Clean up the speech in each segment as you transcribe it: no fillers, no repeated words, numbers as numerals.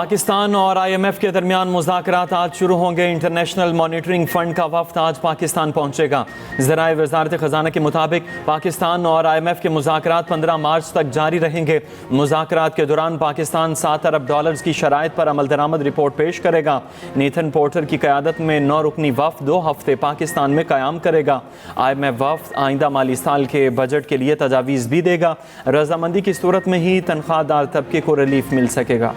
पाकिस्तान और IMF के दरमियान मुज़ाकरात आज शुरू होंगे। इंटरनेशनल मॉनिटरिंग फ़ंड का वफ़द आज पाकिस्तान पहुँचेगा। ज़राए वज़ारत ख़ज़ाना के मुताबिक पाकिस्तान और IMF के मुज़ाकरात 15 मार्च तक जारी रहेंगे। मुज़ाकरात के दौरान पाकिस्तान $7 अरब की शराइत पर अमल दरामद रिपोर्ट पेश करेगा। नेथन पोर्टर की क़यादत में 9 रुकनी वफ़द 2 हफ्ते पाकिस्तान में क़याम करेगा। IMF वफ़द आइंदा माली साल के बजट के लिए तजावीज़ भी देगा। रजामंदी की सूरत में ही तनख्वाहदार तबके को रिलीफ मिल सकेगा।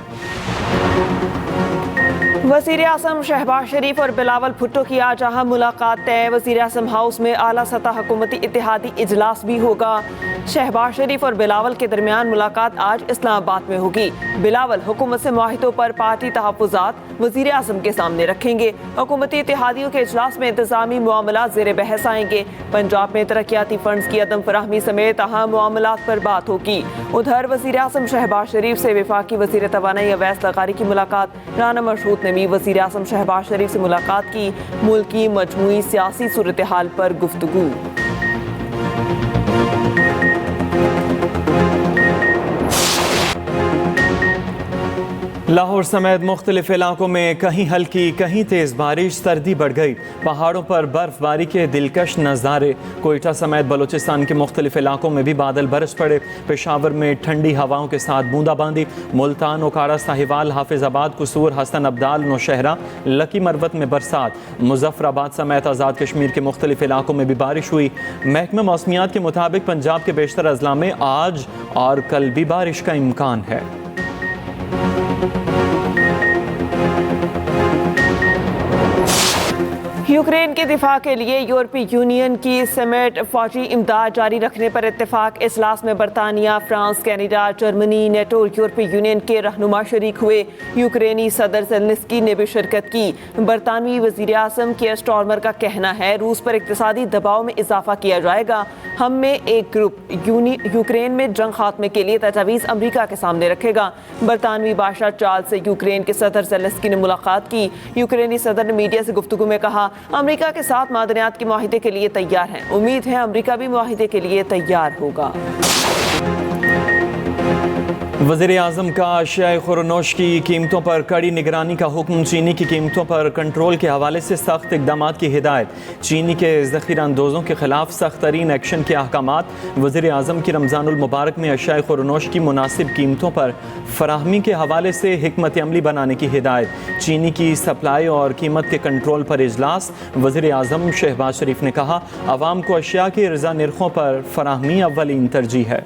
वज़ीर आज़म शहबाज शरीफ और बिलावल भुट्टो की आज अहम मुलाकात तय। वज़ीर आज़म हाउस में आला सतह हुकूमती इत्तेहादी इजलास भी होगा। शहबाज शरीफ और बिलावल के दरमियान मुलाकात आज इस्लामाबाद में होगी। बिलावल हुकूमत से मुआहिदों पर पार्टी तहफ़्फ़ुज़ात वज़ीर आज़म के सामने रखेंगे। हुकूमती इत्तेहादियों के इजलास में इंतज़ामी मामलात ज़ेर बहस आएंगे। पंजाब में तरक्याती फ़ंड्स की अदम फराहमी समेत अहम मामलात पर बात होगी। उधर वज़ीर आज़म शहबाज शरीफ से वफाकी वज़ीर तवानाई अवैस लगारी की मुलाकात। राना मशहूद ने भी वज़ीर आज़म शहबाज शरीफ से मुलाकात की। मुल्क की मजमूई सियासी सूरत हाल पर गुफ्तगू। लाहौर समेत मुख्तलिफ इलाकों में कहीं हल्की कहीं तेज़ बारिश, सर्दी बढ़ गई। पहाड़ों पर बर्फबारी के दिलकश नज़ारे। कोयटा समेत बलूचिस्तान के मुख्तलिफ इलाकों में भी बादल बरस पड़े। पेशावर में ठंडी हवाओं के साथ बूंदाबांदी। मुल्तान, ओकाड़ा, साहिवाल, हाफिजाबाद, कुसूर, हसन अब्दाल, नौशहरा, लकी मरवत में बरसात। मुजफ्फराबाद समेत आज़ाद कश्मीर के मुख्तलिफ इलाकों में भी बारिश हुई। महकमा मौसमियात के मुताबिक पंजाब के बेशतर अजला में आज और कल भी बारिश का इम्कान है। यूक्रेन के दिफा के लिए यूरोपीय यूनियन की समेत फौजी इमदाद जारी रखने पर इत्तेफाक। इजलास में बरतानिया, फ्रांस, कनाडा, जर्मनी, नेटो और यूरोपीय यूनियन के रहनुमा शरीक हुए। यूक्रेनी सदर ज़ेलेंस्की ने भी शिरकत की। बरतानवी वज़ीर आज़म केयर स्टारमर का कहना है रूस पर इक़्तिसादी दबाव में इजाफा किया जाएगा। हम में एक ग्रुप यूक्रेन में जंग खात्मे के लिए तजावीज़ अमरीका के सामने रखेगा। बरतानवी बादशाह चार्ल्स से यूक्रेन के सदर ज़ेलेंस्की ने मुलाकात की। यूक्रेनी सदर ने मीडिया से गुफ्तगू में कहा अमेरिका के साथ मादनियात के मुआहिदे के लिए तैयार हैं। उम्मीद है अमेरिका भी मुआहिदे के लिए तैयार होगा। वज़ीर आज़म का अशियाए खुरनोश की कीमतों पर कड़ी निगरानी का हुक्म। चीनी की कीमतों पर कंट्रोल के हवाले से सख्त इक़दाम की हिदायत। चीनी के ज़ख़ीरा अंदोज़ों के खिलाफ सख्त तरीन एक्शन के अहकामात। वज़ीर आज़म की रमज़ानुल मुबारक में अशियाए खुरनोश की मुनासिब कीमतों पर फराहमी के हवाले से हिकमत अमली बनाने की हिदायत। चीनी की सप्लाई और कीमत के कंट्रोल पर इजलास। वज़ीर आज़म शहबाज शरीफ ने कहा अवाम को अशिया के रज़ा निर्खों पर फराहमी अव्वलीन तरजीह है।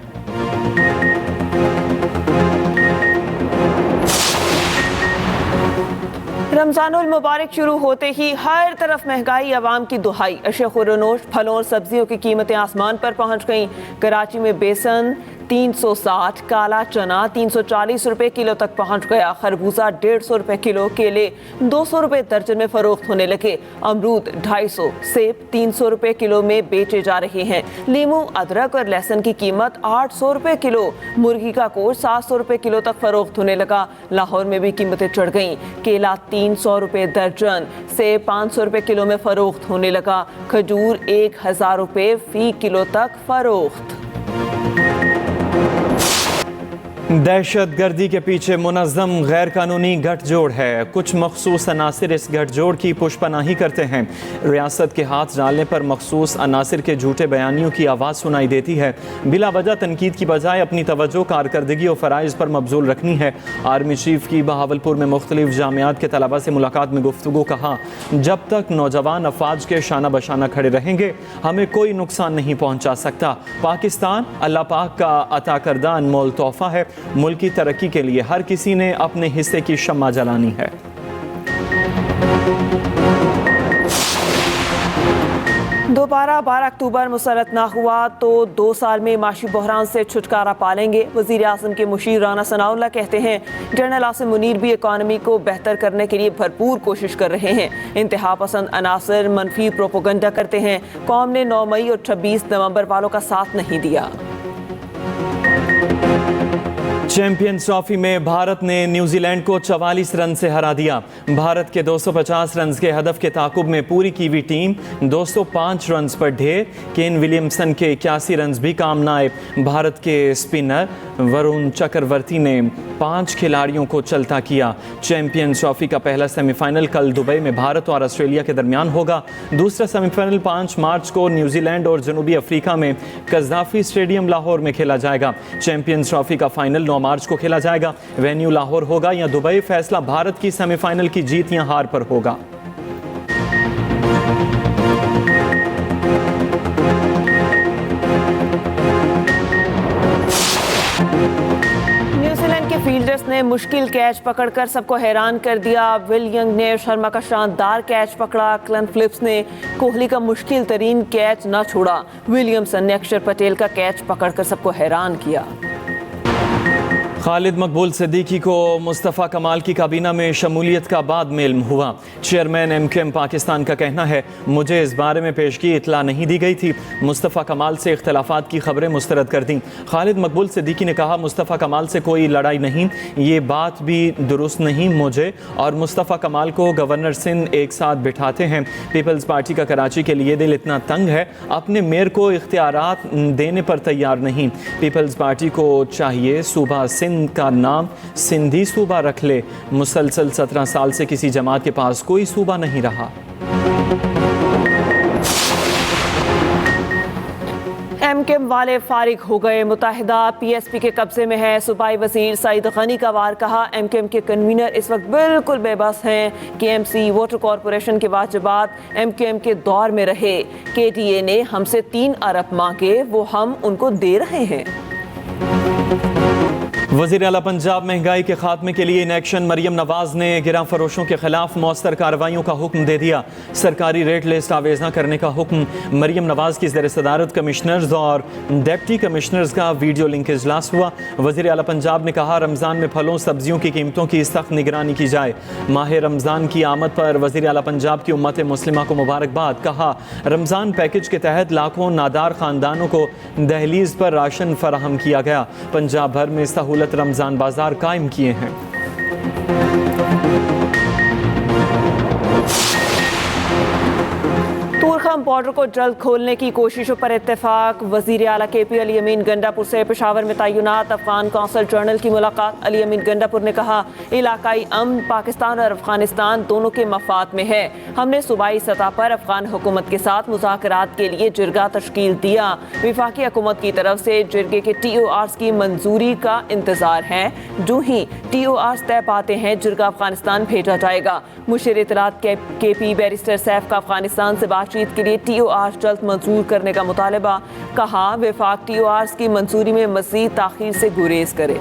रमज़ानुल मुबारक शुरू होते ही हर तरफ महंगाई, अवाम की दुहाई। अशिया खुरनोश, फलों और सब्जियों की कीमतें आसमान पर पहुंच गईं। कराची में बेसन 360, काला चना 340 रुपये किलो तक पहुंच गया। खरबूजा 150 रुपये किलो, केले 200 रुपये दर्जन में फरोख्त होने लगे। अमरूद 250, सेब 300 रुपये किलो में बेचे जा रहे हैं। लीमू, अदरक और लहसुन की कीमत 800 रुपये किलो। मुर्गी का गोश्त 700 रुपये किलो तक फरोख्त होने लगा। लाहौर में भी कीमतें चढ़ गईं। केला 300 रुपये दर्जन, सेब 500 रुपये किलो में फरोख्त होने लगा। खजूर 1000 रुपये फी किलो तक फरोख्त। दहशत गर्दी के पीछे मुनज़्ज़म गैर कानूनी गठजोड़ है। कुछ मखसूस अनासिर इस गठजोड़ की पुष्पनाही करते हैं। रियासत के हाथ डालने पर मखसूस अनासिर के झूठे बयानियों की आवाज़ सुनाई देती है। बिला वजह तनकीद की बजाय अपनी तवज्जो कारकर्दगी और फ़राइज़ पर मबजूल रखनी है। आर्मी चीफ की बहावलपुर में मुख्तलिफ जामियात के तलबा से मुलाकात में गुफ्तगू। कहा जब तक नौजवान अफवाज के शाना बशाना खड़े रहेंगे हमें कोई नुकसान नहीं पहुँचा सकता। पाकिस्तान अल्लाह पाक का अता करदा अनमोल तोहफ़ा है। मुल्क की तरक्की के लिए हर किसी ने अपने हिस्से की शम्मा जलानी है। दोबारा 12 अक्टूबर मुसरत ना हुआ तो 2 साल में माशी बहरान से छुटकारा पालेंगे। वज़ीर आज़म के मुशीर राना सनाउल्लाह कहते हैं जनरल आसिम मुनीर भी इकॉनमी को बेहतर करने के लिए भरपूर कोशिश कर रहे हैं। इंतहा पसंद अनासर मनफी प्रोपोगंडा करते हैं। कौम ने 9 मई और 26 नवंबर वालों का साथ नहीं दिया। चैंपियंस ट्रॉफी में भारत ने न्यूजीलैंड को 44 रन से हरा दिया। भारत के 250 रन के हदफ के ताकुब में पूरी कीवी टीम 205 रन पर ढेर। केन विलियमसन के 81 रन भी काम न आए। भारत के स्पिनर वरुण चक्रवर्ती ने 5 खिलाड़ियों को चलता किया। चैंपियंस ट्रॉफी का पहला सेमीफाइनल कल दुबई में भारत और ऑस्ट्रेलिया के दरमियान होगा। दूसरा सेमीफाइनल 5 मार्च को न्यूजीलैंड और जनूबी अफ्रीका में कज़ाफी स्टेडियम लाहौर में खेला जाएगा। चैंपियंस ट्रॉफी का फाइनल 9 मार्च को खेला जाएगा। वेन्यू लाहौर होगा या दुबई, फैसला भारत की सेमीफाइनल की जीत या हार पर होगा। न्यूजीलैंड के फील्डर्स ने मुश्किल कैच पकड़कर सबको हैरान कर दिया। विल यंग ने शर्मा का शानदार कैच पकड़ा। क्लन फिलिप्स ने कोहली का मुश्किल तरीन कैच न छोड़ा। विलियमसन ने अक्षर पटेल का कैच पकड़कर सबको हैरान किया। खालिद मकबूल सिद्दीकी को मुस्तफ़ा कमाल की काबीना में शमूलियत का बाद में इल्म हुआ। चेयरमैन MKM पाकिस्तान का कहना है, मुझे इस बारे में पेशगी इतला नहीं दी गई थी। मुस्तफ़ा कमाल से इख्तलाफात की खबरें मुस्तरद कर दी। खालिद मकबूल सिद्दीकी ने कहा, मुस्तफ़ा कमाल से कोई लड़ाई नहीं, ये बात भी दुरुस्त नहीं। मुझे और मुस्तफ़ा कमाल को गवर्नर सिंध एक साथ बिठाते हैं। पीपल्स पार्टी का कराची के लिए दिल इतना तंग है, अपने मेयर को इख्तियारात देने पर तैयार नहीं। पीपल्स पार्टी को चाहिए सूबा सिंध का नाम सिंधी सूबा रख ले। मुसलसल 17 साल से किसी जमात के पास कोई सूबा नहीं रहा। MKM वाले फारिग हो गए। मुत्तहिदा PSP के कब्जे में है। सूबाई वजीर सईद गनी का वार कहा, MKM के कन्वीनर इस वक्त बिल्कुल बेबस हैं। KMC वाटर कॉरपोरेशन के वाजिबात MKM के दौर में रहे। KTA ने हमसे 3 अरब मांगे, वो हम उनको दे रहे हैं। वज़ीर आला पंजाब महंगाई के खात्मे के लिए इन एक्शन मरियम नवाज ने गिरा फरोशों के खिलाफ मौसर कार्रवाइयों का हुक्म दे दिया। सरकारी रेट लिस्ट आवेज़ा करने का हुक्म। मरियम नवाज की ज़ेर सदारत कमिश्नर्स और डिप्टी कमिश्नर्स का वीडियो लिंक इजलास हुआ। वज़ीर आला पंजाब ने कहा, रमज़ान में फलों सब्जियों की कीमतों की सख्त निगरानी की जाए। माह रमज़ान की आमद पर वज़ीर आला पंजाब की उम्मत मुस्लिमा को मुबारकबाद। कहा, रमज़ान पैकेज के तहत लाखों नादार ख़ानदानों को दहलीज पर राशन फराहम किया गया। पंजाब भर में सहूलत रमजान बाजार कायम किए हैं। तूरखम बॉर्डर को जल्द खोलने की कोशिशों पर इत्तेफाक। वजीर आला KP अली अमीन गंडापुर से पेशावर में तैनात अफगान कौंसल जनरल की मुलाकात। अली अमीन गंडापुर ने कहा, इलाकाई अमन पाकिस्तान और अफगानिस्तान दोनों के मफाद में है। हमने सूबाई सतह पर अफगान हुकूमत के साथ मुज़ाकरात के लिए जिरगा तश्कील दिया। विफाकी हुकूमत की तरफ से जिरगे के TORs की मंजूरी का इंतजार है। जो ही TORs तय पाते हैं, जिरगा अफगानिस्तान भेजा जाएगा। मुशीर इत्तलात KP बैरिस्टर सैफ का अफगानिस्तान से बातचीत के लिए TORs जल्द मंजूर करने का मुतालबा। कहा, विफाक TORs की मंजूरी में मज़ीद ताख़ीर से गुरेज करे।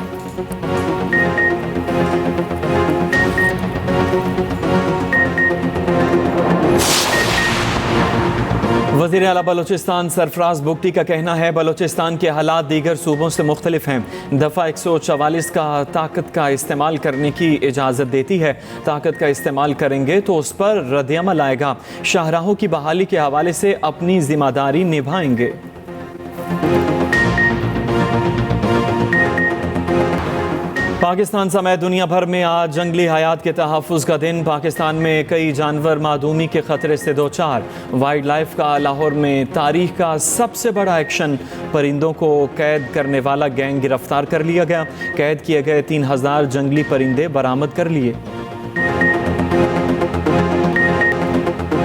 वज़ीर आला बलोचिस्तान सरफराज बुगटी का कहना है, बलोचिस्तान के हालात दीगर सूबों से मुख्तलिफ हैं। दफ़ा 144 का ताकत का इस्तेमाल करने की इजाज़त देती है। ताकत का इस्तेमाल करेंगे तो उस पर रद्द-ए-अमल आएगा। शाहराहों की बहाली के हवाले से अपनी जिम्मेदारी निभाएंगे। पाकिस्तान समेत दुनिया भर में आज जंगली हयात के तहफ़्फ़ुज़ का दिन। पाकिस्तान में कई जानवर मादूमी के ख़तरे से दो चार। वाइल्ड लाइफ का लाहौर में तारीख का सबसे बड़ा एक्शन। परिंदों को कैद करने वाला गैंग गिरफ्तार कर लिया गया। कैद किए गए 3000 जंगली परिंदे बरामद कर लिए।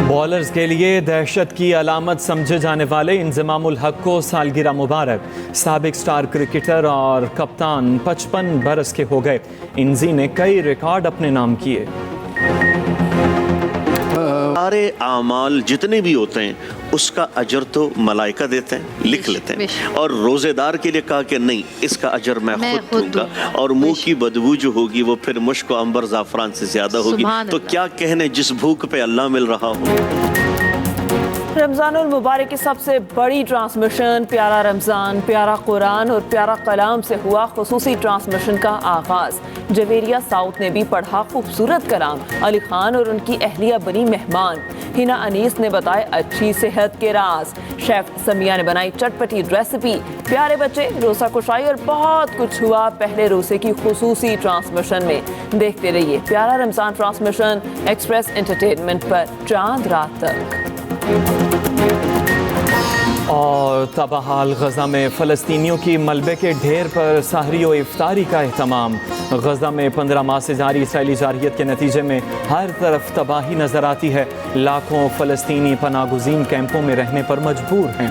बॉलर्स के लिए दहशत की अलामत समझे जाने वाले इंज़मामुल हक को सालगिरह मुबारक। साबिक स्टार क्रिकेटर और कप्तान 55 बरस के हो गए। इंजी ने कई रिकॉर्ड अपने नाम किए। सारे आमाल जितने भी होते हैं उसका अजर तो मलाइका देते हैं, लिख लेते हैं। और रोजेदार के लिए कहा कि नहीं, इसका अजर मैं खुद दूंगा। और मुंह की बदबू जो होगी वो फिर मुश्क व अंबर ज़ाफ़रान से ज्यादा होगी। तो क्या कहने जिस भूख पे अल्लाह मिल रहा हो। रमज़ानुल मुबारक की सबसे बड़ी ट्रांसमिशन प्यारा रमज़ान, प्यारा कुरान और प्यारा कलाम से हुआ खुसूसी ट्रांसमिशन का आगाज़। जवेरिया साउथ ने भी पढ़ा खूबसूरत कलाम। अली खान और उनकी अहलिया बनी मेहमान। हिना अनीस ने बताए अच्छी सेहत के राज। शेफ समिया ने बनाई चटपटी रेसिपी। प्यारे बच्चे, रोज़ा कुशाई और बहुत कुछ हुआ पहले रोज़े की खुसूसी ट्रांसमिशन में। देखते रहिए प्यारा रमज़ान ट्रांसमिशन एक्सप्रेस एंटरटेनमेंट पर चांद रात तक। और तबाहाल गज़ा में फ़लस्तीनियों की मलबे के ढेर पर सहरी व इफ्तारी का एहतमाम। गज़ा में 15 माह से जारी इसराइली जारहियत के नतीजे में हर तरफ तबाही नज़र आती है। लाखों फ़लस्तीनी पनागुज़ीन कैंपों में रहने पर मजबूर हैं।